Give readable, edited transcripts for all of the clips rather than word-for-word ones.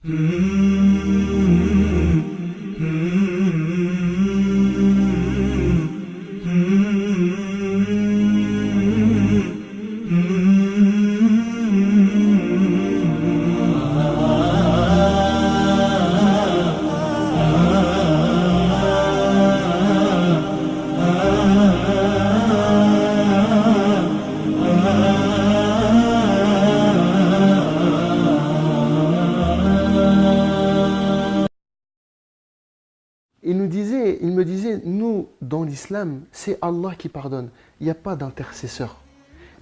Il me disait, nous, dans l'islam, c'est Allah qui pardonne. Il n'y a pas d'intercesseur.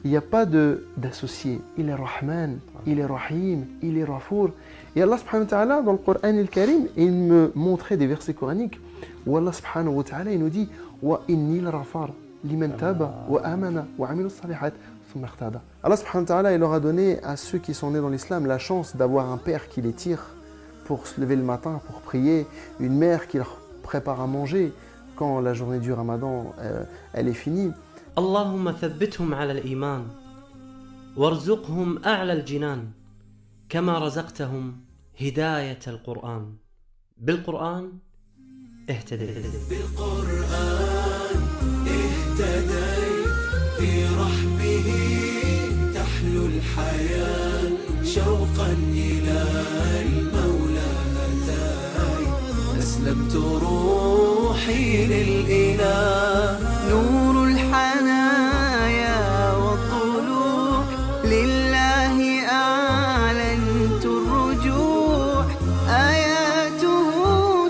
Il n'y a pas d'associé. Il est Rahman, il est Rahim, il est Rafour. Et Allah subhanahu wa ta'ala, dans le Coran al-Karim, il me montrait des versets coraniques où Allah subhanahu wa ta'ala, il nous dit wa inni al-rafar liman taba wa amana wa amilu salihat thumma ihtada. Allah subhanahu wa ta'ala, il leur a donné à ceux qui sont nés dans l'islam la chance d'avoir un père qui les tire pour se lever le matin, pour prier, une mère qui leur prépare à manger quand la journée du Ramadan elle est finie. اللهم ثبتهم على الإيمان وارزقهم أعلى الجنان كما رزقتهم هداية القرآن بالقرآن اهتديت بالقرآن اهتديت في رحبه تحلو الحياة شوقا إلى المولى أتاي أسلمت روحي للإله نور الحنايا والطلوع لله أعلنت الرجوع آياته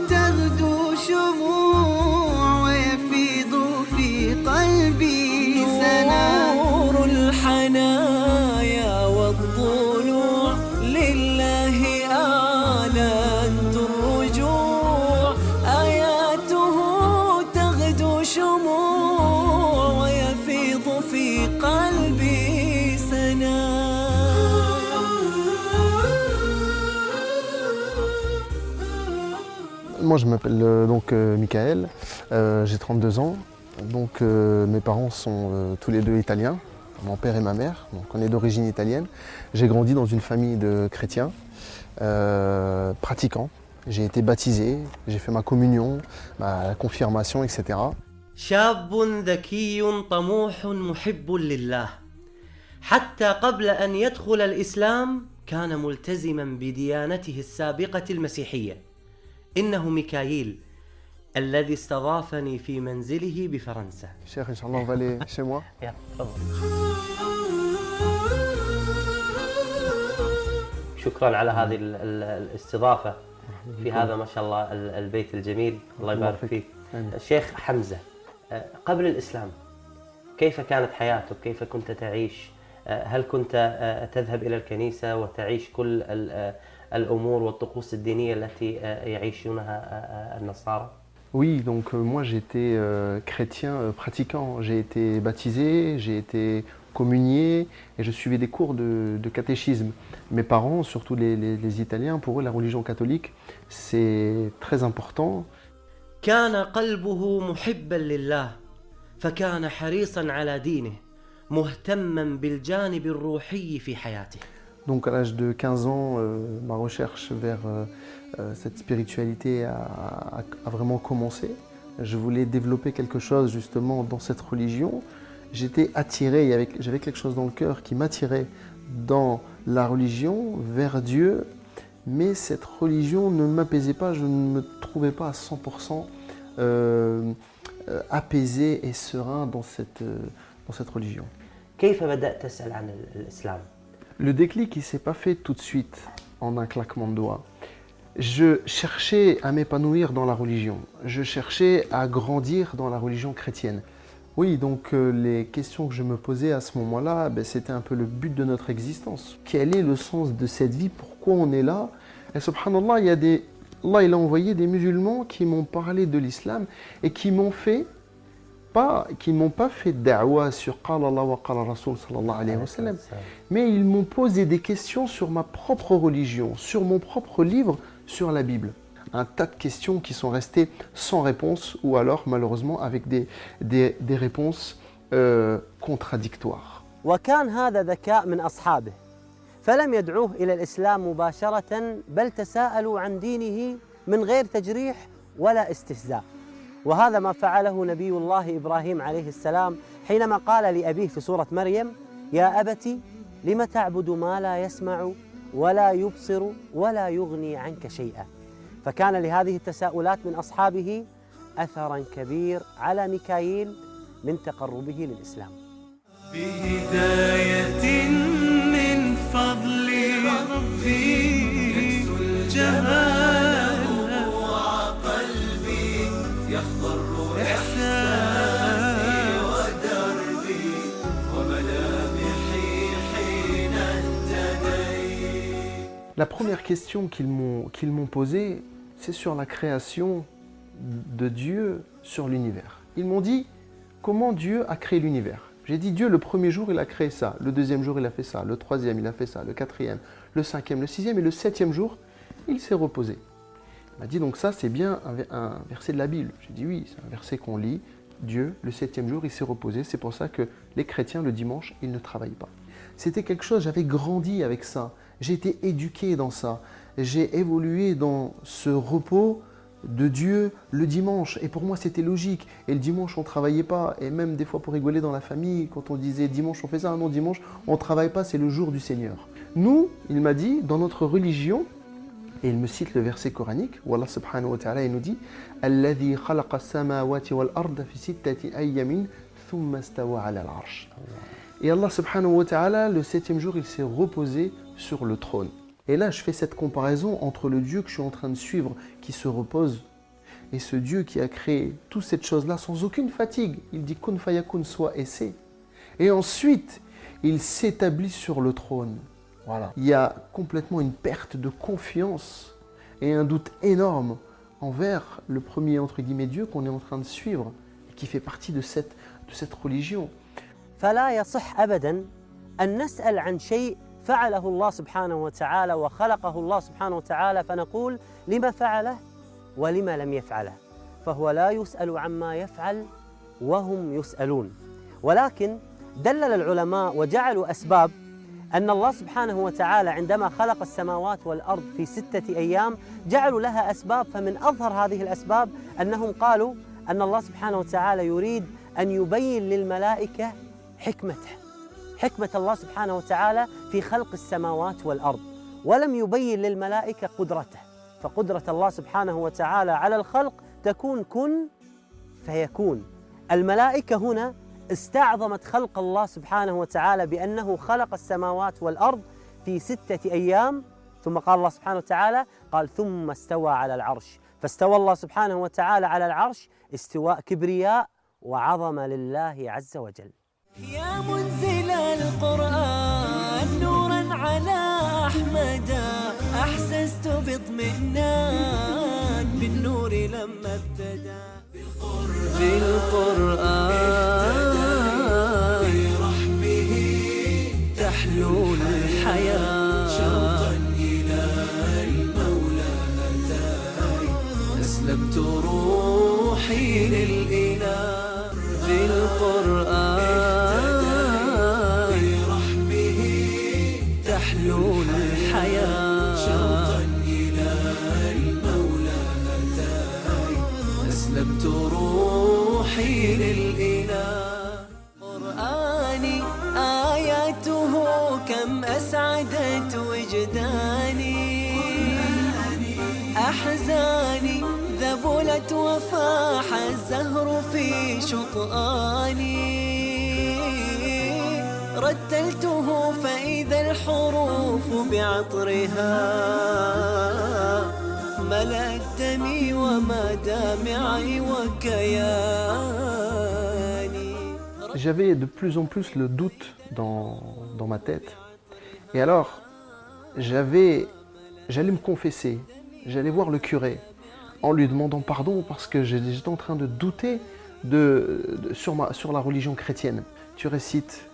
تغدو شموع ويفيض في قلبي سنا نور الحنايا والطلوع لله أعلنت الرجوع آياته تغدو شموع ويفيض في قلبي سنا. Moi je m'appelle Michael, j'ai 32 ans, donc mes parents sont tous les deux italiens, mon père et ma mère, donc on est d'origine italienne. J'ai grandi dans une famille de chrétiens, pratiquants, j'ai été baptisé, j'ai fait ma communion, ma confirmation, etc. شاب ذكي طموح محب لله حتى قبل أن يدخل الإسلام كان ملتزما بديانته السابقة المسيحية إنه ميكائيل الذي استضافني في منزله بفرنسا. Cheikh, Inch'Allah, on va aller chez moi. يلا تفضل. شكرا على هذه الاستضافة في هذا ما شاء الله البيت الجميل الله يبارك فيك. الشيخ حمزة قبل الإسلام كيف كانت حياتك؟ كيف كنت تعيش؟ هل كنت تذهب إلى الكنيسة وتعيش كل الأمور والطقوس الدينية التي يعيشونها النصارى؟ Oui, donc moi j'étais chrétien pratiquant, j'ai été baptisé, j'ai été communié et je suivais des cours de catéchisme. Mes parents, surtout les Italiens, pour eux la religion catholique c'est très important. كان قلبه محبا لله فكان حريصا على دينه مهتما بالجانب الروحي في حياته. Donc à l'âge de 15 ans, ma recherche vers cette spiritualité a vraiment commencé. Je voulais développer quelque chose justement dans cette religion. J'étais attiré, j'avais quelque chose dans le cœur qui m'attirait dans la religion, vers Dieu. Mais cette religion ne m'apaisait pas, je ne me trouvais pas à 100% apaisé et serein dans cette religion. كيف بدأت تسأل عن الإسلام؟ Le déclic, il ne s'est pas fait tout de suite, en un claquement de doigts. Je cherchais à m'épanouir dans la religion. Je cherchais à grandir dans la religion chrétienne. Oui, donc les questions que je me posais à ce moment-là, c'était un peu le but de notre existence. Quel est le sens de cette vie? Pourquoi on est là? Et subhanallah, Allah il a envoyé des musulmans qui m'ont parlé de l'islam et qui m'ont pas fait da'wa sur Qala Allah wa Qala Rasul sallallahu alayhi wa sallam, mais ils m'ont posé des questions sur ma propre religion, sur mon propre livre, sur la Bible. Un tas de questions qui sont restées sans réponse ou alors malheureusement avec des réponses contradictoires. وكان هذا ذكاء من أصحابه فلم يدعوه إلى الإسلام مباشرة، بل تساءلوا عن دينه من غير تجريح ولا استهزاء. وهذا ما فعله نبي الله إبراهيم عليه السلام حينما قال لأبيه في سورة مريم: يا أبت لم تعبد ما لا يسمع ولا يبصر ولا يغني عنك شيئا. فكان لهذه التساؤلات من أصحابه أثرا كبير على ميكائيل من تقربه للإسلام. بهداية من فضل ربي يكسو الجمال وقلبي يخضر إحساسي ودربي وملامحي حين اهتديت. La première question qu'ils m'ont posée, c'est sur la création de Dieu sur l'univers. Ils m'ont dit comment Dieu a créé l'univers. J'ai dit Dieu, le premier jour, il a créé ça, le deuxième jour, il a fait ça, le troisième, il a fait ça, le quatrième, le cinquième, le sixième et le septième jour, il s'est reposé. Il m'a dit donc ça, c'est bien un verset de la Bible. J'ai dit oui, c'est un verset qu'on lit. Dieu, le septième jour, il s'est reposé. C'est pour ça que les chrétiens, le dimanche, ils ne travaillent pas. C'était quelque chose, j'avais grandi avec ça. J'ai été éduqué dans ça. J'ai évolué dans ce repos de Dieu le dimanche. Et pour moi, c'était logique. Et le dimanche, on ne travaillait pas. Et même des fois, pour rigoler dans la famille, quand on disait dimanche, on fait ça. Non, dimanche, on ne travaille pas, c'est le jour du Seigneur. Nous, il m'a dit, dans notre religion, et il me cite le verset coranique, où Allah subhanahu wa ta'ala, il nous dit « Alladhi khalaqa as-samawati wal-arda fi sittati ayyamin thumma istawa ala al-arsh » Et Allah subhanahu wa ta'ala, le septième jour, il s'est reposé sur le trône. Et là, je fais cette comparaison entre le Dieu que je suis en train de suivre, qui se repose, et ce Dieu qui a créé toute cette chose-là sans aucune fatigue. Il dit « Kun fayakun » soit et c'est. Et ensuite, il s'établit sur le trône. Voilà. Il y a complètement une perte de confiance et un doute énorme envers le premier, entre guillemets, Dieu qu'on est en train de suivre et qui fait partie de cette religion. فلا يصح أبداً أن نسأل عن شيء فعله الله سبحانه وتعالى وخلقه الله سبحانه وتعالى فنقول لما فعله ولما لم يفعله، فهو لا يسأل عما يفعل وهم يسألون. ولكن دلل العلماء وجعلوا أسباب أن الله سبحانه وتعالى عندما خلق السماوات والأرض في 6 أيام جعلوا لها أسباب. فمن أظهر هذه الأسباب أنهم قالوا أن الله سبحانه وتعالى يريد أن يبين للملائكة حكمة الله سبحانه وتعالى في خلق السماوات والأرض، ولم يبين للملائكة قدرته. فقدرة الله سبحانه وتعالى على الخلق تكون كن فيكون. الملائكة هنا استعظمت خلق الله سبحانه وتعالى بأنه خلق السماوات والأرض في 6 أيام، ثم قال الله سبحانه وتعالى قال ثم استوى على العرش. فاستوى الله سبحانه وتعالى على العرش استواء كبرياء وعظمة لله عز وجل. يا منزل القرآن نورا على أحمد أحسست باطمئنان بالنور لما ابتدى بالقرآن برحمه تحلو الحياة شوقا إلى المولى أتاي أسلمت روحي للإله بالقرآن تحلو الحياة شوقا إلى المولى أتاي أسلمت روحي للإله. قرآني آياته كم أسعدت وجداني أحزاني ذبلت وفاح الزهر في شطآني رتلته فإذا الحروف بعطرها ملأت دمي ومدامعي وكياني. J'avais de plus en plus le doute dans ma tête. Et alors, j'allais me confesser, j'allais voir le curé en lui demandant pardon parce que j'étais en train de douter sur la religion chrétienne. Tu récites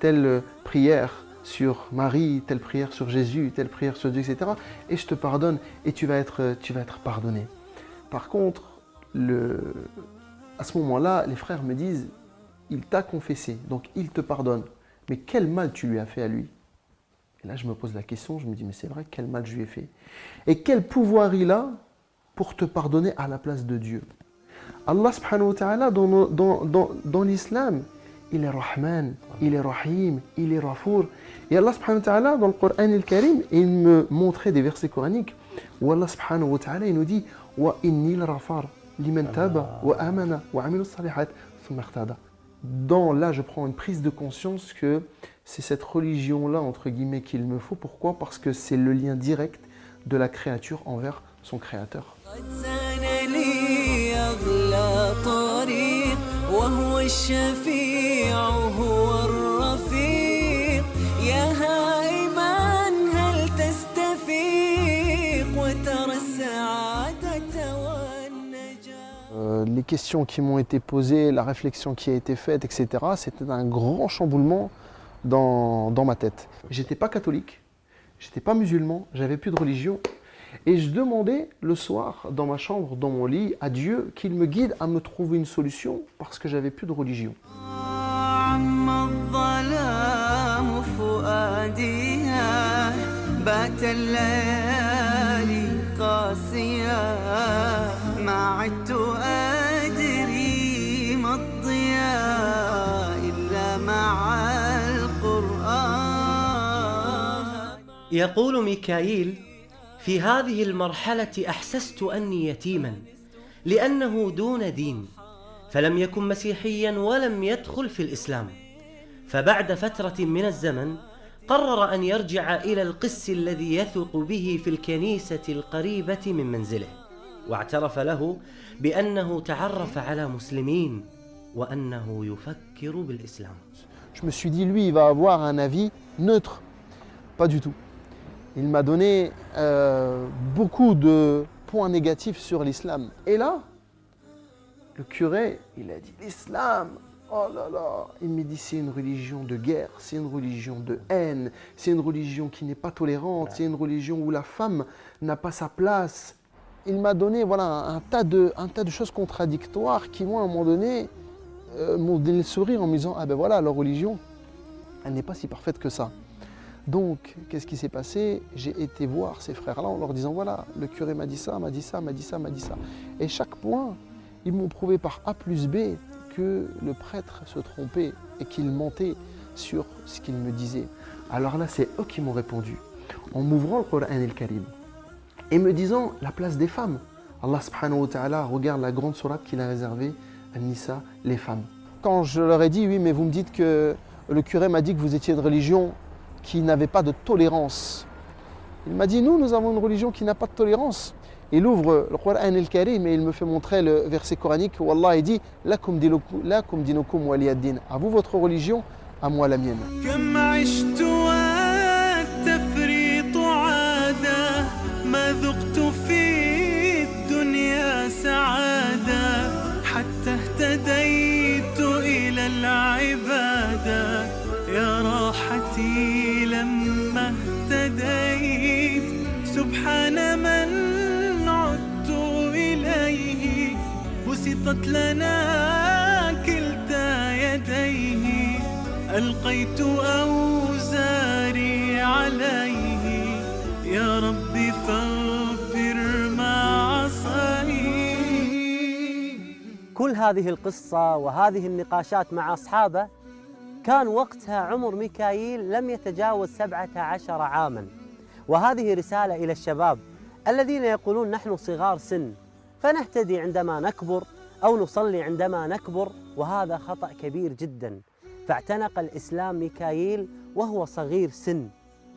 telle prière sur Marie, telle prière sur Jésus, telle prière sur Dieu, etc. Et je te pardonne et tu vas être pardonné. Par contre, à ce moment-là, les frères me disent, il t'a confessé, donc il te pardonne. Mais quel mal tu lui as fait à lui? Et là, je me pose la question, je me dis, mais c'est vrai, quel mal je lui ai fait? Et quel pouvoir il a pour te pardonner à la place de Dieu? Allah subhanahu wa ta'ala, dans l'islam, il est Rahman, il est Rahim, il est Rafour. Et Allah subhanahu wa ta'ala, dans le Coran al-Karim, il me montrait des versets coraniques où Allah subhanahu wa ta'ala, il nous dit wa inni al-rafar liman taba wa amana wa amila salihat thumma ihtada. Dans là, je prends une prise de conscience que c'est cette religion-là, entre guillemets, qu'il me faut. Pourquoi? Parce que c'est le lien direct de la créature envers son créateur. وهو الشفيع هو الرفيق يا هائما هل تستفيق وترى السعادة والنجاة. Les questions qui m'ont été posées, la réflexion qui a été faite, etc., c'était un grand chamboulement dans ma tête. J'étais pas catholique, j'étais pas musulman, j'avais plus de religion. Et je demandais le soir, dans ma chambre, dans mon lit, à Dieu qu'il me guide à me trouver une solution parce que j'avais plus de religion. يقول ميكائيل: في هذه المرحلة أحسست أني يتيما لأنه دون دين، فلم يكن مسيحيا ولم يدخل في الإسلام. فبعد فترة من الزمن قرر أن يرجع إلى القس الذي يثق به في الكنيسة القريبة من منزله، واعترف له بأنه تعرف على مسلمين وأنه يفكر بالإسلام. Je me suis dit, lui, il va avoir un avis neutre. Pas du tout. Il m'a donné beaucoup de points négatifs sur l'islam. Et là, le curé, il a dit l'islam, oh là là, il m'a dit c'est une religion de guerre, c'est une religion de haine, c'est une religion qui n'est pas tolérante, c'est une religion où la femme n'a pas sa place. Il m'a donné voilà, un tas de choses contradictoires qui, moi, à un moment donné, m'ont donné le sourire en me disant ah ben voilà, leur religion, elle n'est pas si parfaite que ça. Donc, qu'est-ce qui s'est passé? J'ai été voir ces frères-là en leur disant voilà, le curé m'a dit ça, m'a dit ça, m'a dit ça, m'a dit ça. Et chaque point, ils m'ont prouvé par A plus B que le prêtre se trompait et qu'il mentait sur ce qu'il me disait. Alors là, c'est eux qui m'ont répondu en m'ouvrant le Coran al-Karim et me disant la place des femmes. Allah subhanahu wa ta'ala regarde la grande sourate qu'il a réservée à Nisa, les femmes. Quand je leur ai dit oui, mais vous me dites que le curé m'a dit que vous étiez une religion qui n'avait pas de tolérance. Il m'a dit, nous avons une religion qui n'a pas de tolérance. Il ouvre le Coran al-Karim et il me fait montrer le verset coranique où Allah dit « Lakum dinukum waliyaddin » à vous votre religion, à moi la mienne. يا راحتي لما اهتديت سبحان من عدت إليه بسطت لنا كلتا يديه ألقيت أوزاري عليه يا ربي فاغفر ما عصيت. كل هذه القصة وهذه النقاشات مع أصحابه كان وقتها عمر ميكائيل لم يتجاوز 17 عاماً، وهذه رسالة إلى الشباب الذين يقولون نحن صغار سن فنهتدي عندما نكبر أو نصلي عندما نكبر، وهذا خطأ كبير جداً. فاعتنق الإسلام ميكائيل وهو صغير سن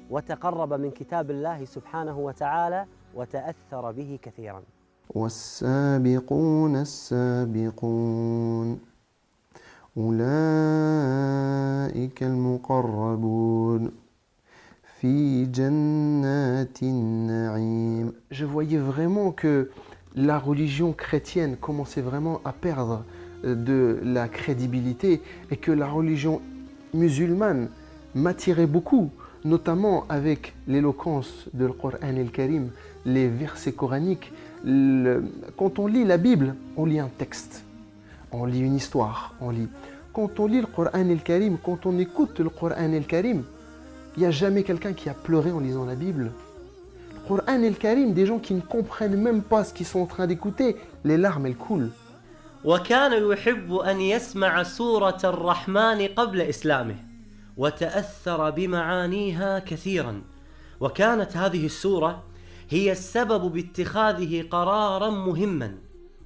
وتقرب من كتاب الله سبحانه وتعالى وتأثر به كثيراً. والسابقون السابقون أولئك المقربون في جنات النعيم. Je voyais vraiment que la religion chrétienne commençait vraiment à perdre de la crédibilité et que la religion musulmane m'attirait beaucoup, notamment avec l'éloquence du Coran al-Karim, les versets coraniques. Quand on lit la Bible, on lit un texte. On lit une histoire, on lit. Quand on lit le Coran al-Karim, quand on écoute le Coran al-Karim, Il n'y a jamais quelqu'un qui a pleuré en lisant la Bible. Le Coran et le Karim, des gens qui ne comprennent même pas ce qu'ils sont en train d'écouter, les larmes, elles coulent. وكان يحب أن يسمع سورة الرحمن قبل إسلامه وتأثر بمعانيها كثيرا وكانت هذه السورة هي السبب باتخاذه قرارا مهما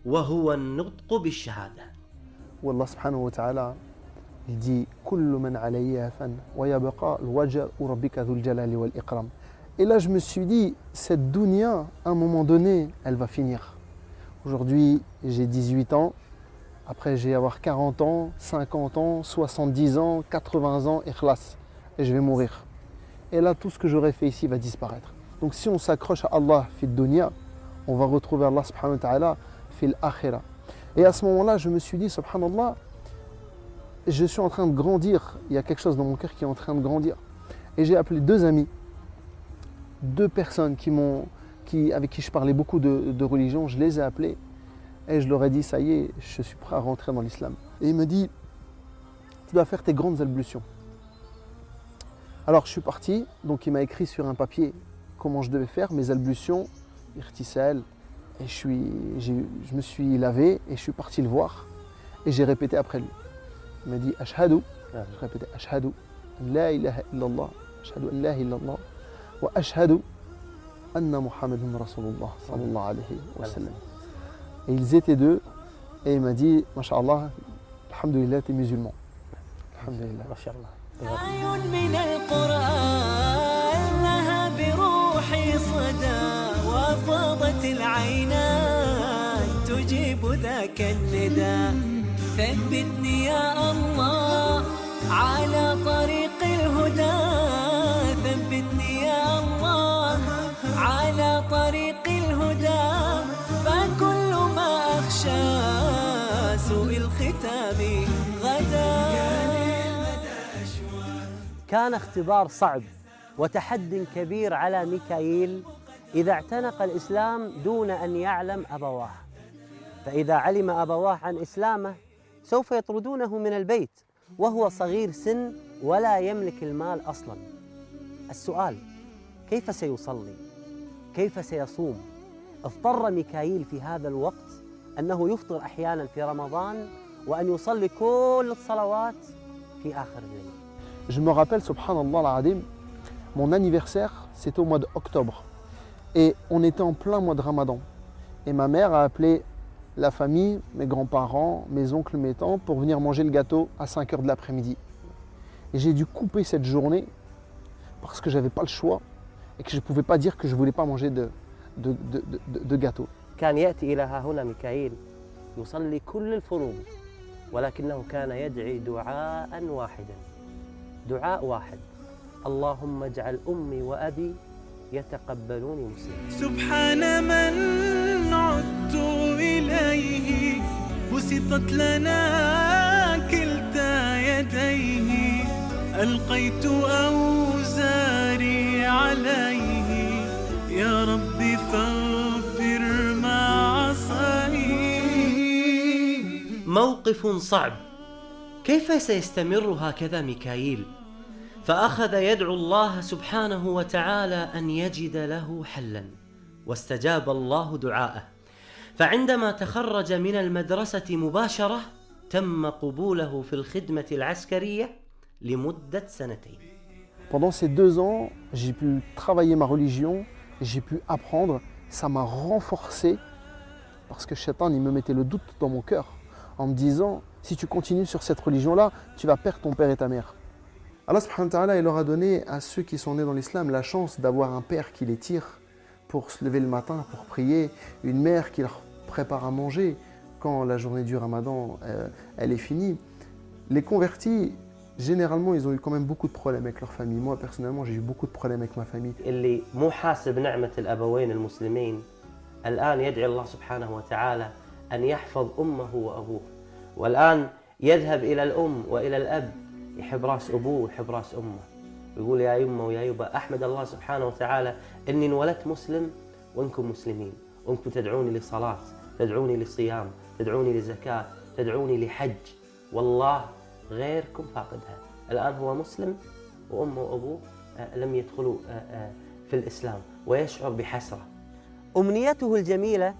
وهو النطق بالشهادة. والله سبحانه وتعالى il dit كل من عليها فان ويبقى الوجه ربك ذو الجلال والإكرام. Et là je me suis dit, cette dunya, à un moment donné, elle va finir. Aujourd'hui, j'ai 18 ans. Après, je vais avoir 40 ans, 50 ans, 70 ans, 80 ans, et khlas. Et je vais mourir. Et là, tout ce que j'aurais fait ici va disparaître. Donc si on s'accroche à Allah, fi dunya, on va retrouver Allah subhanahu wa ta'ala, fi l'akhira. Et à ce moment-là, je me suis dit, subhanallah, je suis en train de grandir. Il y a quelque chose dans mon cœur qui est en train de grandir. Et j'ai appelé deux amis, deux personnes avec qui je parlais beaucoup de religion. Je les ai appelés et je leur ai dit, ça y est, je suis prêt à rentrer dans l'islam. Et il me dit, tu dois faire tes grandes ablutions. Alors je suis parti, donc il m'a écrit sur un papier comment je devais faire mes ablutions, irtisal, et je me suis lavé et je suis parti le voir et j'ai répété après lui. Il m'a dit Ashhadu, je répétais Ashhadu an la ilaha illallah, Ashhadu an la ilaha illallah, wa Ashhadu anna Muhammadun Rasulullah sallallahu alayhi wa sallam. Et ils étaient deux et il m'a dit Masha'Allah, alhamdulillah, t'es musulman. Alhamdulillah. Masha'Allah. آي من القرآن لها بروحي صدى وفاضت العينان تجيب ذاك النداء ثبتني يا الله على طريق الهدى ثبتني يا الله على طريق الهدى فكل ما أخشى سوء الختام غدا. كان اختبار صعب وتحد كبير على ميكائيل إذا اعتنق الإسلام دون أن يعلم أبواه، فإذا علم أبواه عن إسلامه سوف يطردونه من البيت وهو صغير سن ولا يملك المال أصلا. السؤال: كيف سيصلي؟ كيف سيصوم؟ اضطر ميكائيل في هذا الوقت أنه يفطر أحيانا في رمضان وأن يصلي كل الصلوات في آخر الليل. Je me rappelle, subhanallah al-adim, mon anniversaire, c'était au mois d'octobre. Et on était en plein mois de Ramadan. Et ma mère a appelé la famille, mes grands-parents, mes oncles, mes tantes, pour venir manger le gâteau à 5 h de l'après-midi. Et j'ai dû couper cette journée parce que je n'avais pas le choix et que je ne pouvais pas dire que je ne voulais pas manger de gâteau. كان يأتي إلى ها هنا ميكائيل يصلي كل الفروض ولكنه كان يدعي دعاء واحدا، دعاء واحد: اللهم اجعل أمي وأبي يتقبلوني مسلما. سبحان من عدت إليه بسطت لنا كلتا يديه ألقيت أوزاري عليه يا ربي فاغفر ما عصيه. موقف صعب، كيف سيستمر هكذا ميكائيل؟ فأخذ يدعو الله سبحانه وتعالى أن يجد له حلا، واستجاب الله دعاءه، فعندما تخرج من المدرسة مباشرة تم قبوله في الخدمة العسكرية لمدة 2 سنين. Pendant ces 2 ans, j'ai pu travailler ma religion, j'ai pu apprendre, ça m'a renforcé parce que Shaitan, il me mettait le doute dans mon cœur en me disant, si tu continues sur cette religion-là, tu vas perdre ton père et ta mère. Allah subhanahu wa ta'ala, il leur a donné à ceux qui sont nés dans l'islam la chance d'avoir un père qui les tire pour se lever le matin, pour prier, une mère qui leur prépare à manger quand la journée du Ramadan elle est finie. Les convertis, généralement, ils ont eu quand même beaucoup de problèmes avec leur famille. Moi, personnellement, j'ai eu beaucoup de problèmes avec ma famille. اللي مو حاسب نعمة الأبوين المسلمين الآن يدعي الله سبحانه وتعالى أن يحفظ أمه وأبوه، والآن يذهب إلى الأم وإلى الأب يحب راس أبوه ويحب راس أمه، ويقول يا يمه ويا يبا أحمد الله سبحانه وتعالى إني انولدت مسلم وإنكم مسلمين، وإنكم تدعوني لصلاة، تدعوني لصيام، تدعوني لزكاة، تدعوني لحج، والله غيركم فاقدها. الآن هو مسلم وأمه وأبوه لم يدخلوا في الإسلام ويشعر بحسرة؟ أمنيته الجميلة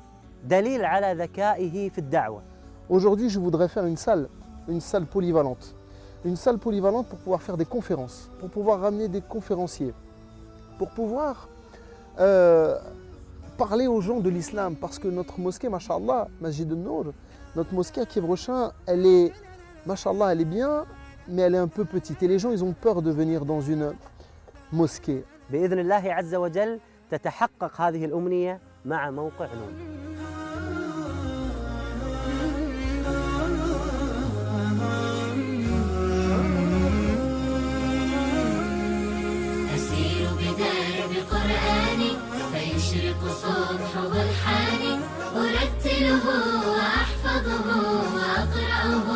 دليل على ذكائه في الدعوة. Aujourd'hui, je voudrais faire une salle polyvalente. Une salle polyvalente pour pouvoir faire des conférences, pour pouvoir ramener des conférenciers, pour pouvoir parler aux gens de l'islam. Parce que notre mosquée, Masha'Allah, Masjid al-Nour, notre mosquée à Kiev-Rochin, elle est, Masha'Allah, elle est bien, mais elle est un peu petite. Et les gens, ils ont peur de venir dans une mosquée. بإذن الله عز وجل تتحقق هذه الأمنية مع موقع نون. أسير بدرب قرآني فيشرق صبح ضحاني أرتله وأحفظه وأقرأه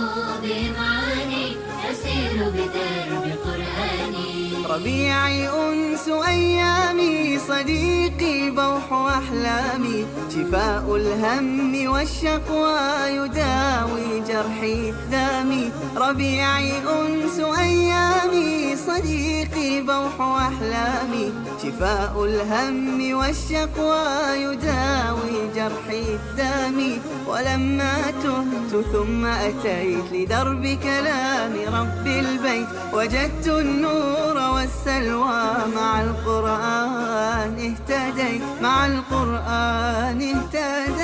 بمعاني أسير بدرب قرآني ربيعي أنس أيامي صديقي بوح أحلامي شفاء الهم والشقوى يداوي جرحي دامي ربيعي أنس أيامي صديقي بوح أحلامي شفاء الهم والشقوى يداوي جرحي دامي ولما تهت ثم أتيت لدرب كلام رب البيت وجدت النور والسلوى مع القرآن اهتديت مع القرآن اهتديت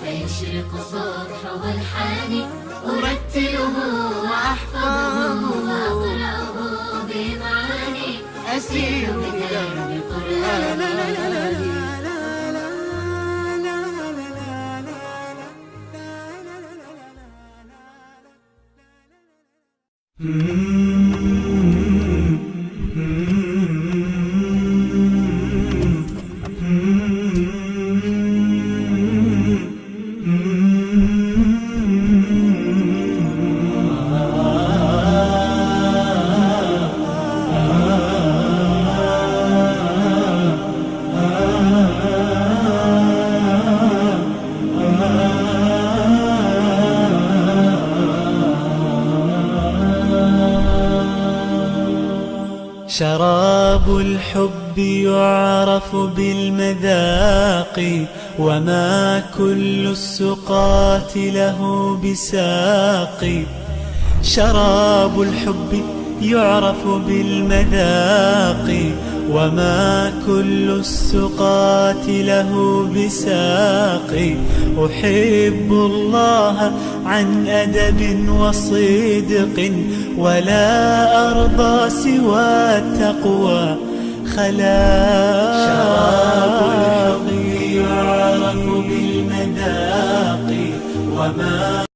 فيشرق صبح والحاني أرتله وأحفظه وأقرأه بمعاني أسير بدرب قرآني شراب الحب يعرف بالمذاق وما كل السقات له بساق شراب الحب يعرف بالمذاق وما كل السقات له بساق أحب الله عن أدب وصدق ولا أرضى سوى التقوى خلاق شراب الحب يعرف بالمذاق وما